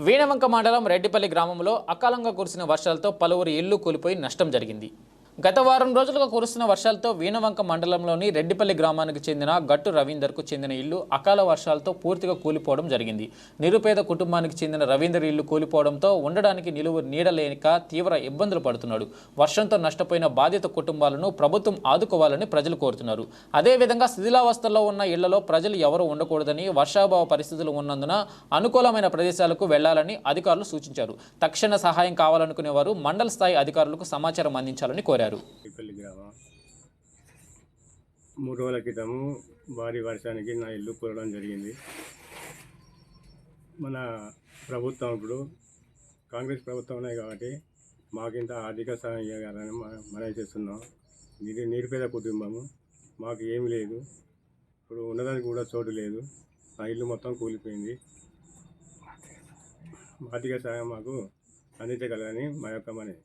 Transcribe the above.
వీణవంక మండలం రెడ్డిపల్లి గ్రామంలో అకాలంగా కురిసిన వర్షాలతో పలువురు ఇళ్లు కూలిపోయి నష్టం జరిగింది. గత వారం రోజులుగా కురుస్తున్న వర్షాలతో వీణవంక మండలంలోని రెడ్డిపల్లి గ్రామానికి చెందిన గట్టు రవీందర్కు చెందిన ఇల్లు అకాల వర్షాలతో పూర్తిగా కూలిపోవడం జరిగింది. నిరుపేద కుటుంబానికి చెందిన రవీందర్ ఇల్లు కూలిపోవడంతో ఉండడానికి నిలువు నీడలేక తీవ్ర ఇబ్బందులు పడుతున్నాడు. వర్షంతో నష్టపోయిన బాధిత కుటుంబాలను ప్రభుత్వం ఆదుకోవాలని ప్రజలు కోరుతున్నారు. అదేవిధంగా శిథిలావస్థలో ఉన్న ఇళ్లలో ప్రజలు ఎవరూ ఉండకూడదని, వర్షాభావ పరిస్థితులు ఉన్నందున అనుకూలమైన ప్రదేశాలకు వెళ్లాలని అధికారులు సూచించారు. తక్షణ సహాయం కావాలనుకునే వారు మండల స్థాయి అధికారులకు సమాచారం అందించాలని కోరారు. గ్రామం 3 రోజుల క్రితము భారీ వర్షానికి నా ఇల్లు కూలడం జరిగింది. మన ప్రభుత్వం ఇప్పుడు కాంగ్రెస్ ప్రభుత్వం ఉన్నాయి కాబట్టి మాకింత ఆర్థిక సహాయం ఇవ్వాలని మనం చేస్తున్నాం. ఇది నిరుపేద కుటుంబము, మాకు ఏమి లేదు, ఇప్పుడు ఉండడానికి కూడా చోటు లేదు. నా ఇల్లు మొత్తం కూలిపోయింది. ఆర్థిక సహాయం మాకు అందించగలరని మా యొక్క మనవి.